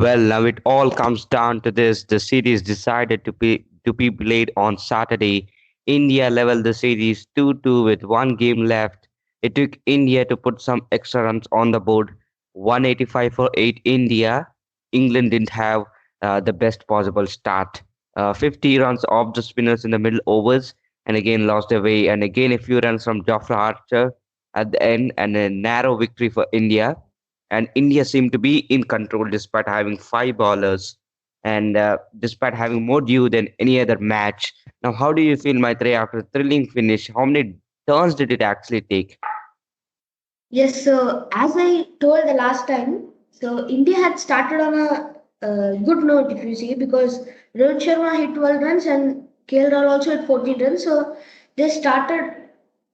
Well, now it all comes down to this. The series decided to be played on Saturday. India leveled the series 2-2 with one game left. It took India to put some extra runs on the board. 185 for 8 India. England didn't have the best possible start. 50 runs off the spinners in the middle overs and again lost their way. And again a few runs from Jofra Archer at the end and a narrow victory for India, and India seemed to be in control despite having five bowlers and despite having more due than any other match. Now, how do you feel, Maitre, after a thrilling finish? How many turns did it actually take? Yes, so as I told the last time, so India had started on a good note, if you see, because Rohit Sharma hit 12 runs and KL Rahul also hit 14 runs. So they started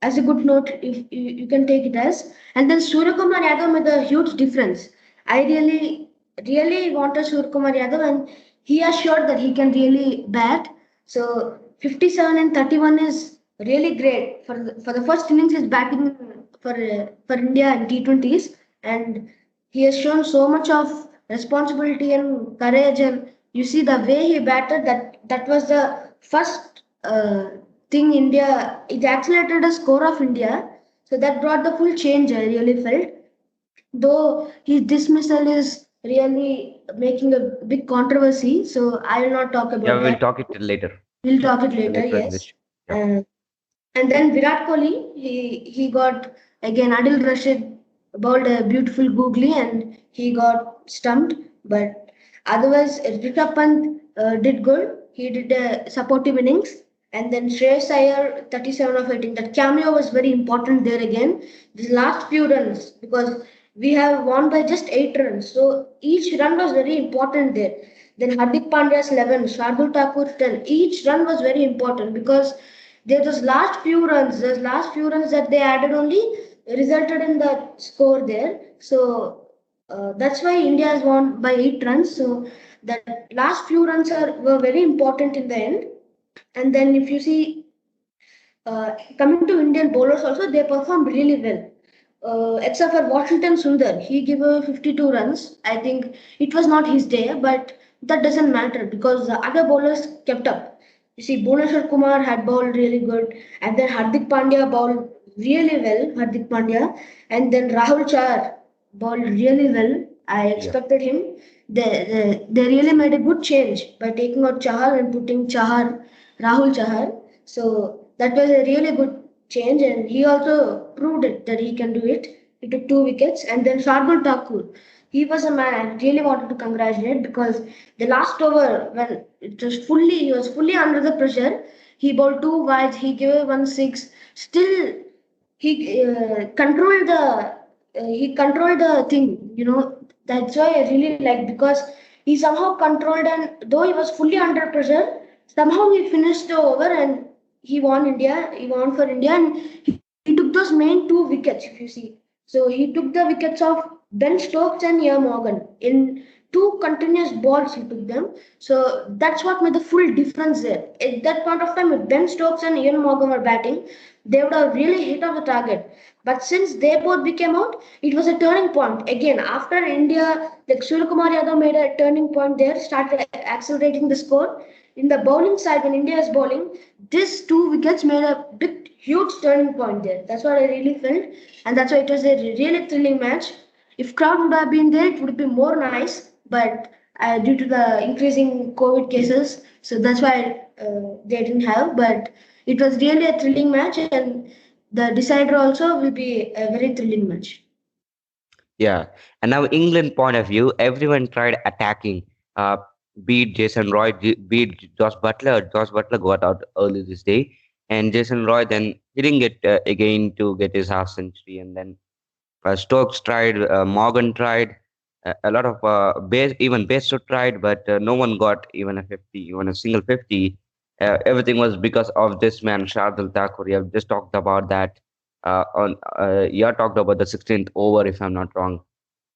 as a good note, if you can take it as. And then Suryakumar Yadav made a huge difference. I really wanted Suryakumar Yadav, and he assured that he can really bat. So 57 and 31 is really great for the first innings. He's batting for India in T20s, and he has shown so much of responsibility and courage. And you see the way he batted. That was the first thing India. It accelerated the score of India. So that brought the full change. I really felt, though his dismissal is really making a big controversy. So I will not talk Yeah, about we'll that. talk it later. We'll talk it later. Later in Yes. this. Yeah. Uh, and then Virat Kohli, he got again Adil Rashid bowled a beautiful googly and he got stumped. But otherwise, Rishabh Pant did good. He did a supportive innings. And then Shreyas Iyer, 37 of 18. That cameo was very important there again. The last few runs, because we have won by just 8 runs. So each run was very important there. Then Hardik Pandya's 11, Shardhul Thakur's 10. Each run was very important because those last few runs that they added only resulted in the score there. So that's why India has won by 8 runs. So that last few runs were very important in the end. And then if you see, coming to Indian bowlers also, they performed really well. Except for Washington Sundar, he gave 52 runs. I think it was not his day, but that doesn't matter because the other bowlers kept up. You see, Bhuvneshwar Kumar had bowled really good, and then Hardik Pandya bowled really well. Hardik Pandya, and then Rahul Char bowled really well. I Yeah. expected him. They really made a good change by taking out Chahal and putting Rahul Chahar. So that was a really good change, and he also proved it that he can do it. He took 2 wickets, and then Shardul Thakur. He was a man I really wanted to congratulate because the last over when he was fully under the pressure. He bowled two wides. He gave 1 6. Still, he controlled the thing. That's why I really like because he somehow controlled, and though he was fully under pressure, somehow he finished the over and he won India. He won for India, and he took those main 2 wickets. If you see, so he took the wickets of Ben Stokes and Ian Morgan in two continuous balls. He took them, so that's what made the full difference there. At that point of time, if Ben Stokes and Ian Morgan were batting, they would have really hit on the target. But since they both became out, it was a turning point. Again, after India, like Suryakumar Yadav made a turning point there, started accelerating the score. In the bowling side, when India is bowling, these 2 wickets made a big, huge turning point there. That's what I really felt, and that's why it was a really thrilling match. If crowd would have been there, it would be more nice. But due to the increasing COVID cases, so that's why they didn't have. But it was really a thrilling match, and the decider also will be a very thrilling match. Yeah. And now England point of view, everyone tried attacking. Uh, beat Jason Roy, beat Josh Butler. Josh Butler got out early this day, and Jason Roy then he didn't get again to get his half century, and then Stokes tried, Morgan tried, a lot of even Bairstow tried, but no one got even a 50, even a single 50. Everything was because of this man, Shardhul Thakur. We have just talked about that. You talked about the 16th over, if I'm not wrong.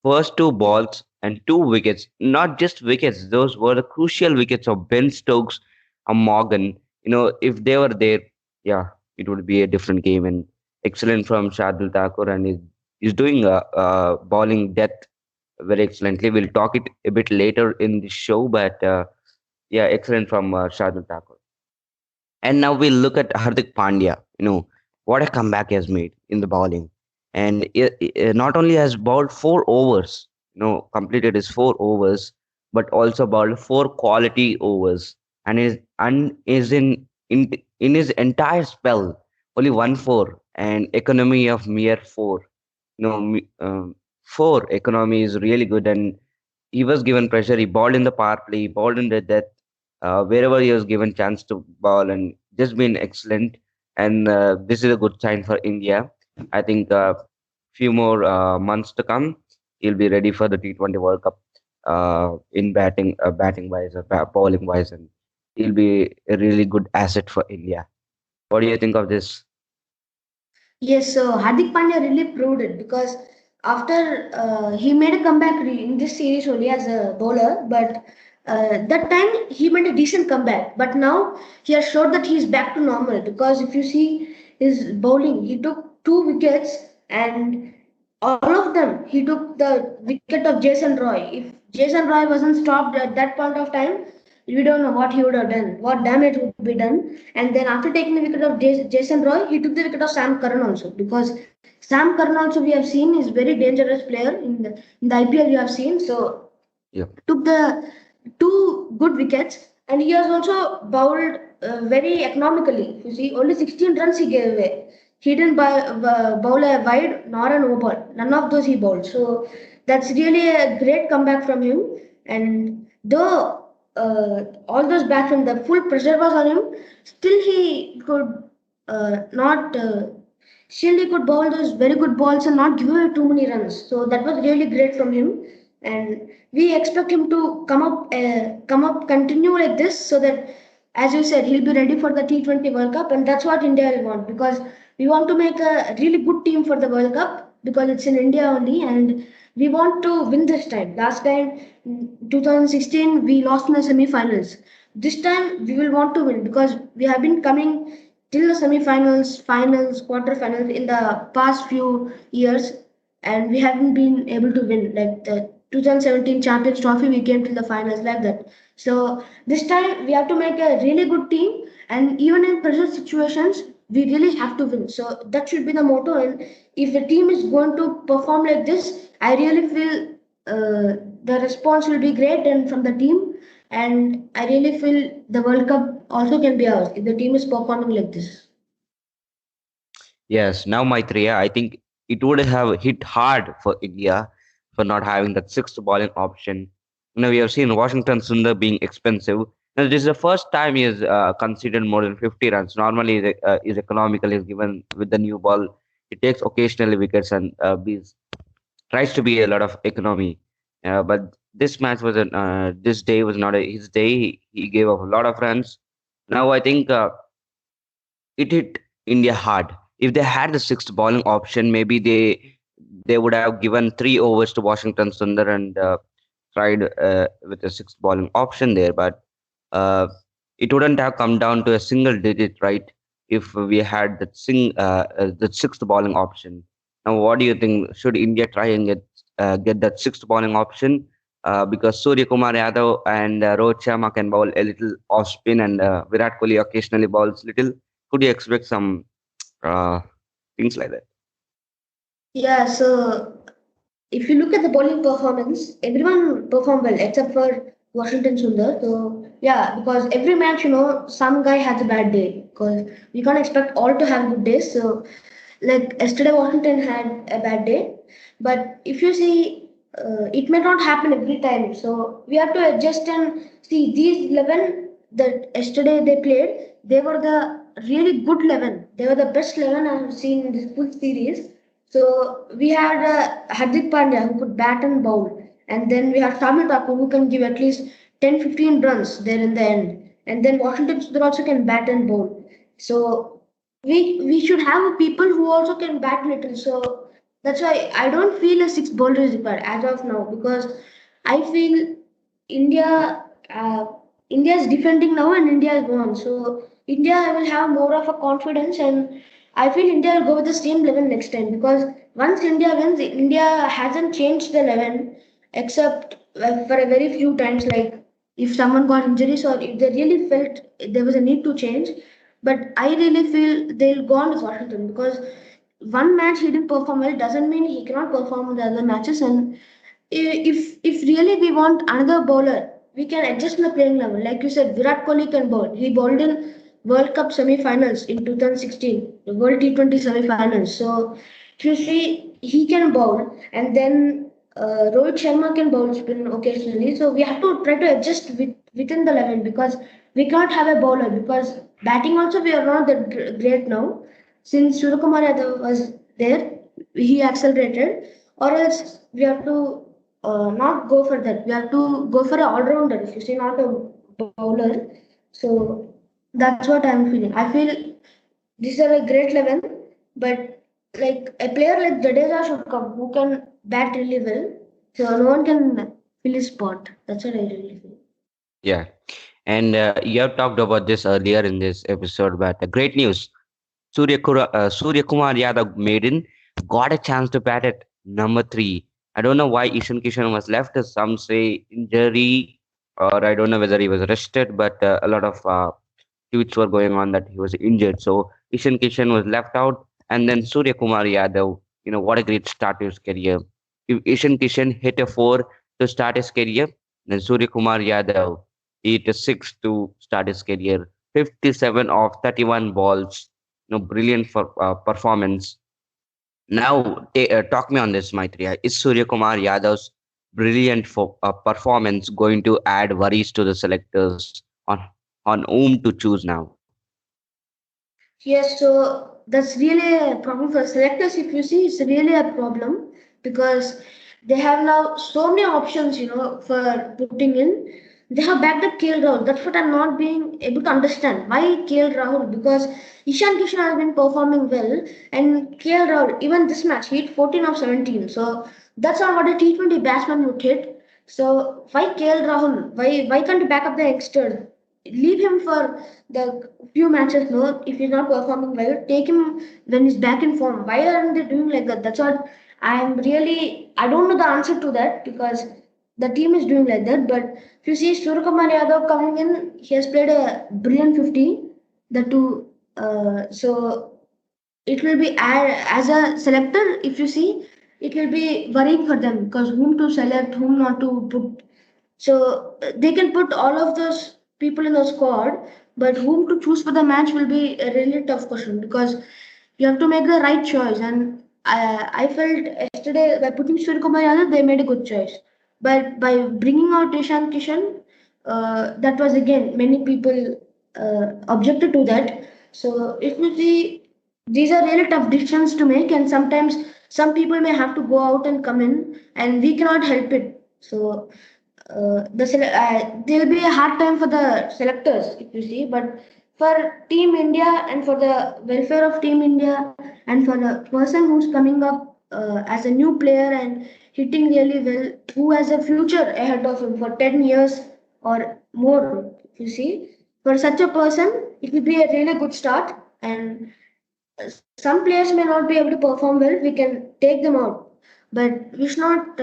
First two balls and two wickets, not just wickets, those were the crucial wickets of Ben Stokes and Morgan. If they were there, yeah, it would be a different game. And excellent from Shardul Thakur, and he's doing a bowling depth. very excellently. We'll talk it a bit later in the show, but yeah, excellent from Shardul Thakur. And now we look at Hardik Pandya. What a comeback he has made in the bowling, and not only has bowled 4 overs, completed his 4 overs, but also bowled 4 quality overs, and is in his entire spell only 1 4 and economy of mere 4. You know, me- um, 4 economy is really good, and he was given pressure. He bowled in the power play, he bowled in the death, wherever he was given chance to bowl, and just been excellent. And this is a good sign for India. I think few more months to come, he'll be ready for the T20 World Cup in batting wise or bowling wise, and he'll be a really good asset for India. What do you think of this? Yes, so Hardik Pandya really proved it because after he made a comeback in this series only as a bowler, but that time he made a decent comeback. But now he has showed that he is back to normal because if you see his bowling, he took 2 wickets and all of them he took the wicket of Jason Roy. If Jason Roy wasn't stopped at that point of time, we don't know what he would have done, what damage would be done. And then after taking the wicket of Jason Roy, he took the wicket of Sam Curran also because Sam Curran also we have seen is very dangerous player in the IPL we have seen. So Yeah. took the 2 good wickets and he has also bowled very economically. You see, only 16 runs he gave away. He didn't bowl a wide nor a no ball. None of those he bowled. So that's really a great comeback from him. And though all those batsmen, the full pressure was on him, still he could not. Still, he could bowl those very good balls and not give away too many runs. So that was really great from him, and we expect him to come up, continue like this, so that, as you said, he'll be ready for the T20 World Cup, and that's what India will want because we want to make a really good team for the World Cup because it's in India only, and we want to win this time. Last time, 2016, we lost in the semi-finals. This time we will want to win because we have been coming till the semi-finals, finals, quarter-finals in the past few years, and we haven't been able to win. Like the 2017 Champions Trophy, we came to the finals like that. So this time we have to make a really good team, and even in pressure situations, we really have to win. So that should be the motto. And if the team is going to perform like this, I really feel the response will be great and from the team. And I really feel the World Cup also can be ours if the team is performing like this. Yes, now Maitreya, I think it would have hit hard for India for not having that sixth bowling option. We have seen Washington Sundar being expensive. Now, this is the first time he has considered more than 50 runs. Normally, is economical is given with the new ball. He takes occasionally wickets and tries to be a lot of economy. But this day was not his day. He gave up a lot of runs. Now I think it hit India hard. If they had the sixth bowling option, maybe they would have given 3 overs to Washington Sundar and tried with the sixth bowling option there. But uh, it wouldn't have come down to a single digit, right? If we had the sixth bowling option. Now, what do you think? Should India try and get that sixth bowling option? Because Suryakumar Yadav and Rohit Sharma can bowl a little off spin, and Virat Kohli occasionally bowls little. Could you expect some uh, things like that? Yeah, so if you look at the bowling performance, everyone performed well except for Washington Sundar. So yeah, because every match, some guy has a bad day because we can't expect all to have good days. So like yesterday, Washington had a bad day, but if you see, it may not happen every time. So we have to adjust and see these 11 that yesterday they played. They were the really good 11. They were the best 11 I've seen in this full series. So we had Hardik Pandya who could bat and bowl, and then we had Tamil Thakur who can give at least 10-15 runs there in the end, and then Washington Sundar also can bat and bowl. So we should have people who also can bat little. So that's why I don't feel a sixth bowler is required as of now because I feel India India is defending now and India is gone. So India will have more of a confidence and I feel India will go with the same 11 next time because once India wins, India hasn't changed the 11. except for a very few times, like if someone got injuries or if they really felt there was a need to change. But I really feel they'll go on with Washington because one match he didn't perform well doesn't mean he cannot perform in the other matches. And if really we want another bowler, we can adjust the playing level. Like you said, Virat Kohli can bowl. He bowled in World Cup semi-finals in 2016, the World T20 semi-finals. So if you see, he can bowl, and then Rohit Sharma can bowl spin occasionally. So we have to try to adjust within the 11 because we can't have a bowler because batting also we are not that great now. Since Suryakumar Yadav was there, he accelerated, or else we have to not go for that. We have to go for an all-rounder. If you see, not a bowler. So that's what I'm feeling. I feel these are a great 11, but like a player like Jadeja should come who can bat really well. So no one can fill his spot. That's what I really feel. Yeah. And you have talked about this earlier in this episode, but great news. Suryakumar Yadav maiden got a chance to bat at number three. I don't know why Ishan Kishan was left. Some say injury, or I don't know whether he was rested, but a lot of tweets were going on that he was injured. So Ishan Kishan was left out, and then Suryakumar Yadav. What a great start to his career. If Ishan Kishan hit a four to start his career, then Suryakumar Yadav hit a six to start his career. 57 of 31 balls, brilliant for performance. Now, talk me on this, Maitreya. Is Surya Kumar Yadav's brilliant performance going to add worries to the selectors on whom to choose now? Yes, so that's really a problem for selectors. If you see, it's really a problem because they have now so many options, for putting in. They have backed up KL Rahul. That's what I'm not being able to understand. Why KL Rahul? Because Ishan Kishan has been performing well, and KL Rahul, even this match, he hit 14 of 17. So that's not what a T20 batsman would hit. So why KL Rahul? Why can't you back up the youngsters? Leave him for the few matches. No, if he's not performing well, take him when he's back in form. Why aren't they doing like that? That's what I don't know the answer to that because the team is doing like that. But if you see Suryakumar Yadav coming in, he has played a brilliant 50. The two, so it will be as a selector. If you see, it will be worrying for them because whom to select, whom not to put. So they can put all of those people in the squad, but whom to choose for the match will be a really tough question because you have to make the right choice. And I felt yesterday by putting Suryakumar Yadav, they made a good choice. But by bringing out Ishan Kishan, that was again many people objected to that. So if you see, these are really tough decisions to make, and sometimes some people may have to go out and come in, and we cannot help it. So there'll be a hard time for the selectors if you see, but for Team India and for the welfare of Team India and for the person who's coming up as a new player and hitting really well, who has a future ahead of him for 10 years or more, if you see, for such a person, it will be a really good start. And some players may not be able to perform well. We can take them out, but we should not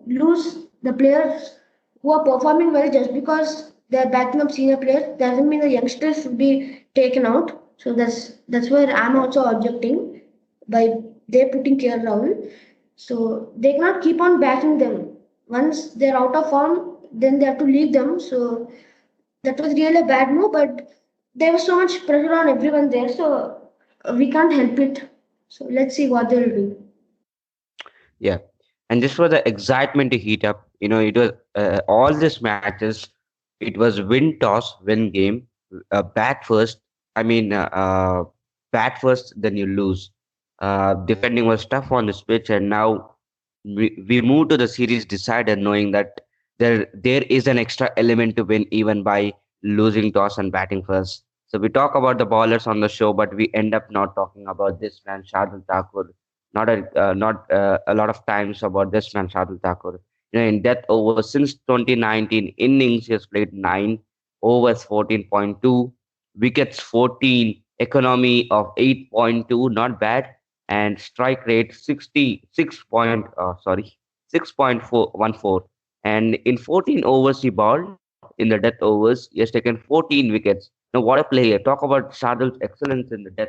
lose the players who are performing well just because they are backing up senior players. Doesn't mean the youngsters should be taken out. So that's where I'm also objecting by they putting care Rahul. So they cannot keep on backing them. Once they're out of form, then they have to leave them. So that was really a bad move, but there was so much pressure on everyone there, so we can't help it. So let's see what they'll do. Yeah. And just for the excitement to heat up, it was all these matches, it was win toss, win game, bat first. I mean, bat first, then you lose. Defending was tough on this pitch, and now we move to the series decider knowing that there is an extra element to win even by losing toss and batting first. So we talk about the bowlers on the show, but we end up not talking about this man, Shardul Thakur. Not a lot of times about this man, Shardul Thakur. In death over since 2019 innings, he has played 9 overs, 14.2 wickets, 14, economy of 8.2, not bad, and strike rate 66 point. Sorry. 6.414. And in 14 overs he bowled in the death overs. He has taken 14 wickets. Now, what a player. Talk about Shardul's excellence in the death.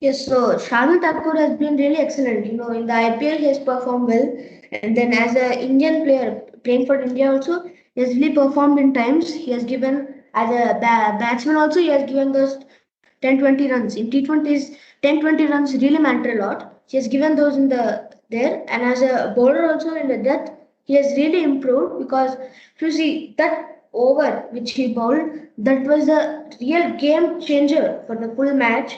Yes, so Shardhul Thakur has been really excellent. In the IPL he has performed well, and then as an Indian player playing for India also, he has really performed in times. He has given as a batsman also he has given those 10-20 runs in T20s. 10-20 runs really matter a lot. He has given those in the there, and as a bowler also in the death he has really improved because if you see that over which he bowled, that was the real game changer for the full match.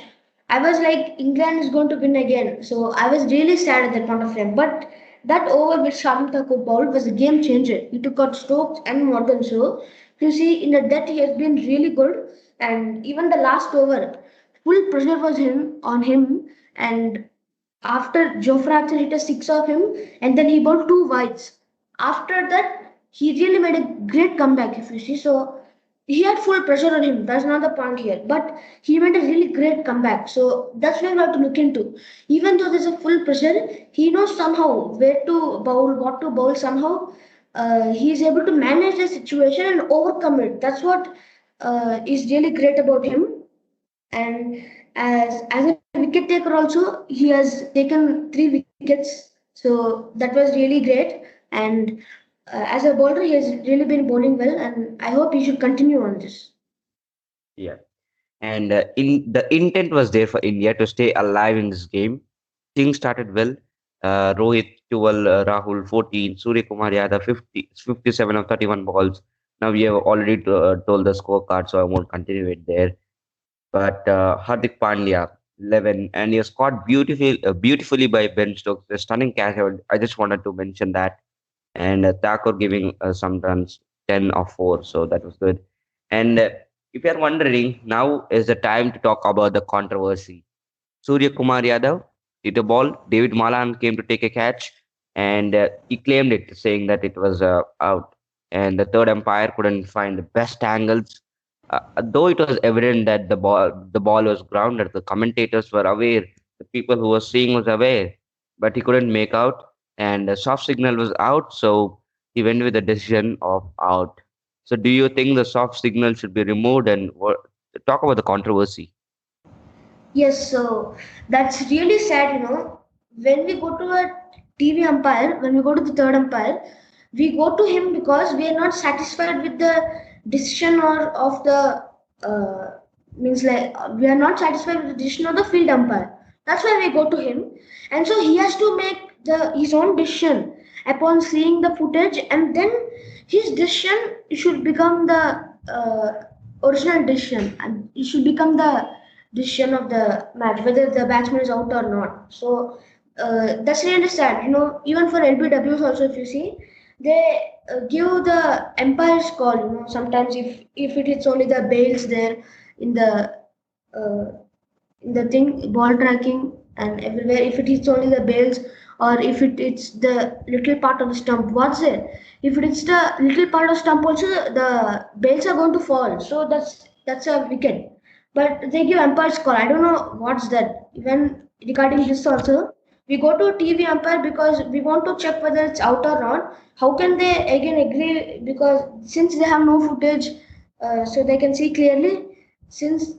I was like, England is going to win again. So I was really sad at that point of time. But that over which Shardul Thakur bowled was a game changer. He took out Stokes and more than so. You see, in the death, he has been really good. And even the last over, full pressure was him on him. And after Joe Frazier hit a six of him, and then he bowled two wides. After that, he really made a great comeback, if you see. So he had full pressure on him. That's not the point here. But he made a really great comeback. So that's where we have to look into. Even though there's a full pressure, he knows somehow where to bowl, what to bowl. Somehow he is able to manage the situation and overcome it. That's what is really great about him. And as a wicket taker also, he has taken three wickets. So that was really great. And as a bowler, he has really been bowling well, and I hope he should continue on this. Yeah. And in the intent was there for India to stay alive in this game. Things started well. Rohit 12, Rahul 14, Suryakumar Yadav 57 of 31 balls. Now we have already told the scorecard, so I won't continue it there. But Hardik Pandya 11, and he was caught beautifully by Ben Stokes. A stunning catch. I just wanted to mention that. And Thakur giving some runs, 10 of 4, so that was good. And if you are wondering, now is the time to talk about the controversy. Surya Kumar Yadav hit a ball. David Malan came to take a catch, and he claimed it, saying that it was out. And the third umpire couldn't find the best angles. Though it was evident that the ball was grounded, the commentators were aware. The people who were seeing was aware, but he couldn't make out. And the soft signal was out, so he went with the decision of out. So, do you think the soft signal should be removed? And talk about the controversy? Yes, so that's really sad, When we go to a TV umpire, when we go to the third umpire, we go to him because we are not satisfied with the decision or of the means like we are not satisfied with the decision of the field umpire. That's why we go to him, and so he has to make the his own decision upon seeing the footage, and then his decision should become the original decision, and it should become the decision of the match, whether the batsman is out or not. So that's really sad. Even for LBWs also, if you see, they give the empire's call. Sometimes if it hits only the bails there in the uh, in the thing ball tracking and everywhere, if it hits only the bails or if it's the little part of the stump, what's it? If it's the little part of stump also, the bails are going to fall. So that's a wicket. But they give umpire's call. I don't know what's that. Even regarding this also, we go to TV umpire because we want to check whether it's out or not. How can they again agree? Because since they have no footage, so they can see clearly. Since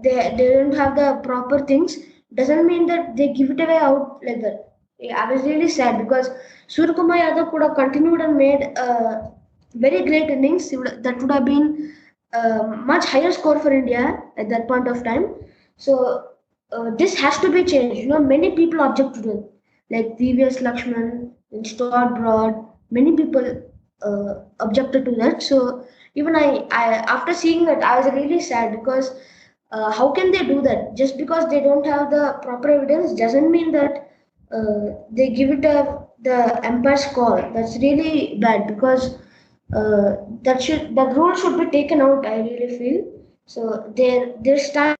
they don't have the proper things, doesn't mean that they give it away out like that. Yeah, I was really sad because Suryakumar Yadav could have continued and made very great innings. That would have been much higher score for India at that point of time. So this has to be changed. Many people object to it, like previous Lakshman and Stuart Broad. Many people objected to that. So even I after seeing that, I was really sad because how can they do that? Just because they don't have the proper evidence doesn't mean that they give it the umpire's call. That's really bad because that rule should be taken out. I really feel so. There's time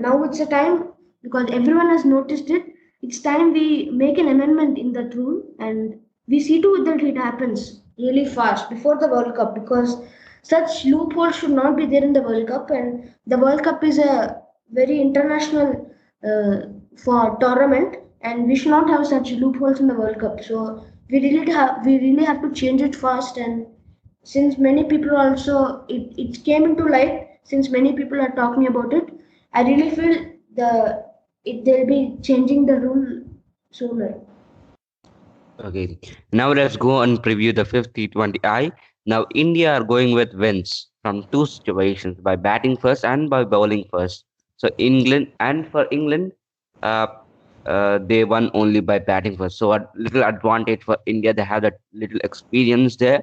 now. It's a time because everyone has noticed it. It's time we make an amendment in that rule and we see to it that it happens really fast before the World Cup because such loopholes should not be there in the World Cup, and the World Cup is a very international for tournament, and we should not have such loopholes in the World Cup. So we really have to change it fast. And since many people also it came into light, since many people are talking about it, I really feel they'll be changing the rule sooner. Okay, now let's go and preview the fifth T20I. Now, India are going with wins from two situations by batting first and by bowling first. So, England and for England, uh, they won only by batting first. So, a little advantage for India. They have that little experience there.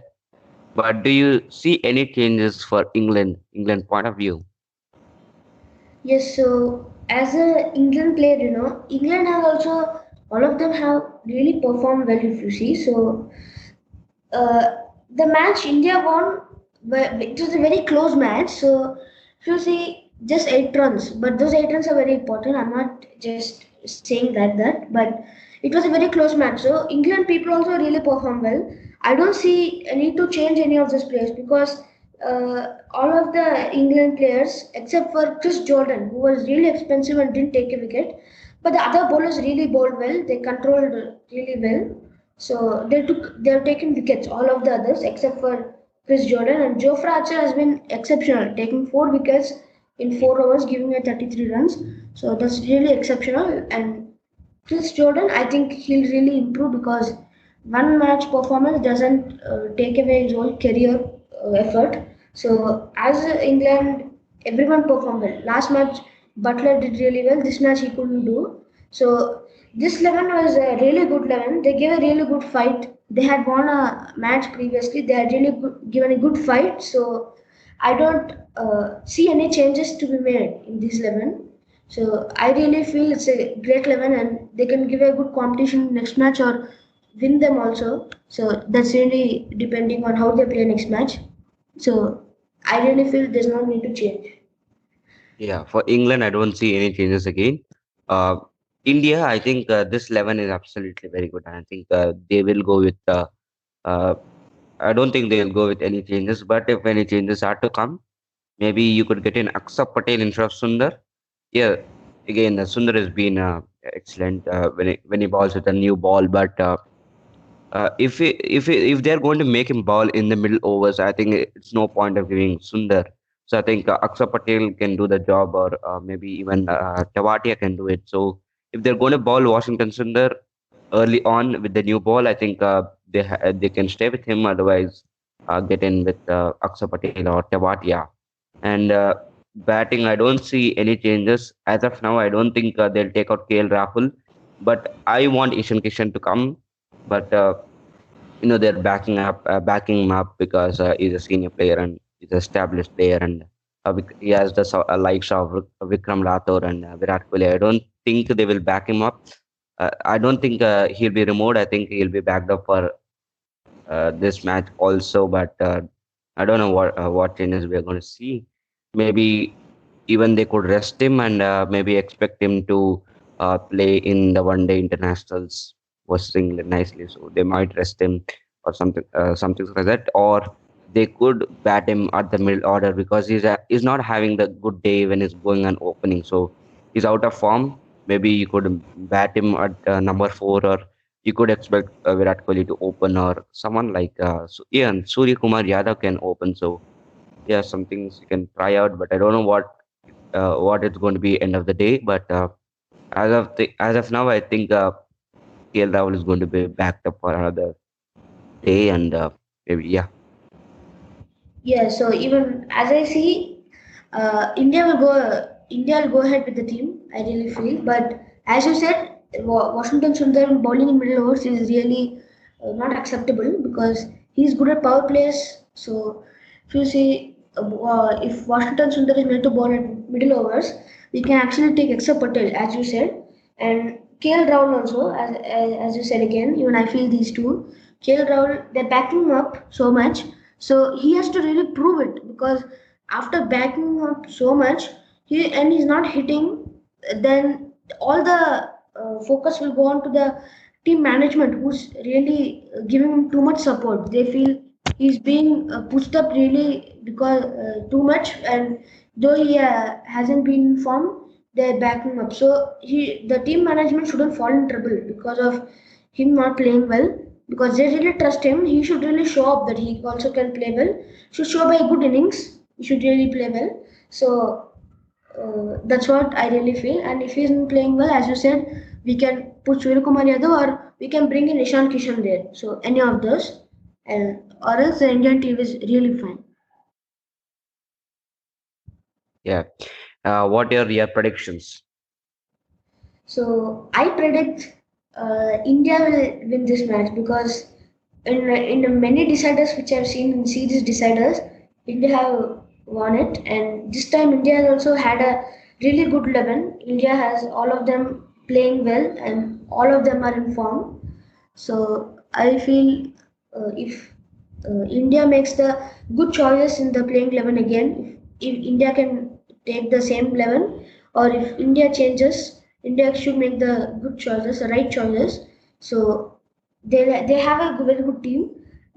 But do you see any changes for England? England point of view? Yes, so as a England player, England has also, all of them have really performed well if you see. So uh, the match India won, it was a very close match. So if you see, just 8 runs, but those 8 runs are very important. I'm not just saying but it was a very close match. So England people also really performed well. I don't see a need to change any of these players because all of the England players, except for Chris Jordan, who was really expensive and didn't take a wicket, but the other bowlers really bowled well. They controlled really well. So they've taken wickets, all of the others except for Chris Jordan, and Joe Archer has been exceptional, taking 4 wickets in 4 overs, giving a 33 runs. So that's really exceptional. And Chris Jordan, I think he'll really improve because one match performance doesn't take away his whole career effort. So as England, everyone performed well. Last match, Butler did really well. This match he couldn't do. So this 11 was a really good 11. They gave a really good fight. They had won a match previously. They had really given a good fight. So I don't see any changes to be made in this 11. So I really feel it's a great 11 and they can give a good competition next match or win them also. So that's really depending on how they play next match. So I really feel there's no need to change. Yeah, for England, I don't see any changes again. Uh, India, I think this 11 is absolutely very good. And I think they will go with uh, I don't think they'll go with any changes, but if any changes are to come, maybe you could get in Aksa Patel instead of Sundar. Yeah, again, Sundar has been excellent when he balls with a new ball, but if they're going to make him ball in the middle overs, I think it's no point of giving Sundar. So I think Aksa Patel can do the job, or maybe even Tavatia can do it. So if they're going to ball Washington Sundar early on with the new ball, I think they can stay with him. Otherwise, get in with Aksa Patel or Tavatia. And batting, I don't see any changes as of now. I don't think they'll take out KL Rahul, but I want Ishan Kishan to come. But they're backing him up because he's a senior player and he's an established player, and he has the likes of Vikram Rathore and Virat Kohli. I don't think they will back him up. I don't think he'll be removed. I think he'll be backed up for this match also, but I don't know what changes we are going to see. Maybe even they could rest him and maybe expect him to play in the one day internationals versus England nicely. So they might rest him or something like that, or they could bat him at the middle order because he's not having the good day when he's going on opening. So he's out of form. Maybe you could bat him at number 4, or you could expect Virat Kohli to open, or someone like and Suryakumar Yadav can open. So yeah, some things you can try out, but I don't know what it's going to be end of the day. But as of now, I think KL Rahul is going to be backed up for another day, and maybe yeah. Yeah, so even as I see, India will go ahead with the team. I really feel, but as you said, Washington Sundar bowling in middle overs is really not acceptable because he's good at power plays. So if you see, if Washington Sundar is made to bowl at middle overs, we can actually take Extra Patel, as you said, and KL Rahul also, as you said again. Even I feel these two, KL Rahul, they're backing him up so much, so he has to really prove it because after backing him up so much, he's not hitting, then all the focus will go on to the team management who's really giving him too much support. They feel he's being pushed up really because too much, and though he hasn't been in form, they're backing up. So the team management shouldn't fall in trouble because of him not playing well. Because they really trust him, he should really show up that he also can play well. Should show by good innings. He should really play well. So that's what I really feel. And if he's not playing well, as you said, we can put Suryakumar Yadav or we can bring in Ishan Kishan there. So any of those, and or else the Indian team is really fine. Yeah. What are your predictions? So I predict India will win this match because in the many deciders which I've seen in series deciders, India have won it, and this time India has also had a really good 11. India has all of them playing well, and all of them are in form. So I feel if India makes the good choices in the playing 11 again, if India can take the same 11, or if India changes, India should make the good choices, the right choices. So they have a very good team,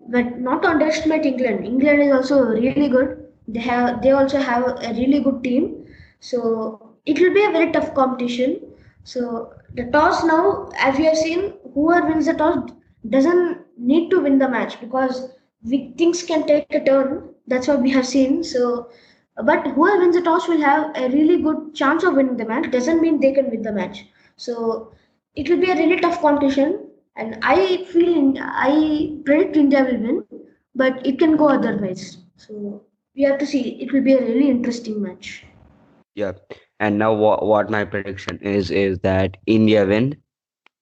but not to underestimate England. England is also really good. They also have a really good team. So it will be a very tough competition. So the toss now, as we have seen, whoever wins the toss doesn't need to win the match because things can take a turn. That's what we have seen. So, but whoever wins the toss will have a really good chance of winning the match. Doesn't mean they can win the match. So it will be a really tough competition, and I predict India will win, but it can go otherwise. So we have to see. It will be a really interesting match. Yeah. And now what my prediction is that India win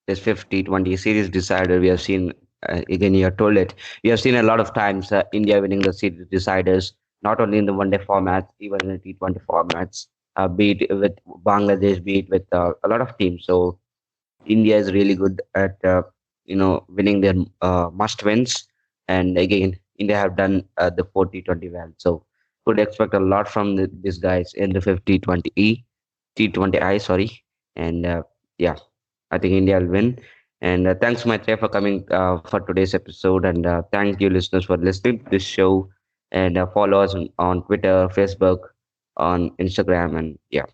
this 50-20 series decider. We have seen, again, you have told it. We have seen a lot of times India winning the series deciders, not only in the one day formats, even in the T20 formats, beat with Bangladesh, beat with a lot of teams. So India is really good at winning their must wins, and again India have done the 40-20 well. So could expect a lot from these guys in the 50-20 T20I, sorry, and yeah, I think India will win. And thanks, Maitreya, for coming for today's episode, and thank you, listeners, for listening to this show. And follow us on Twitter, Facebook, on Instagram, and yeah.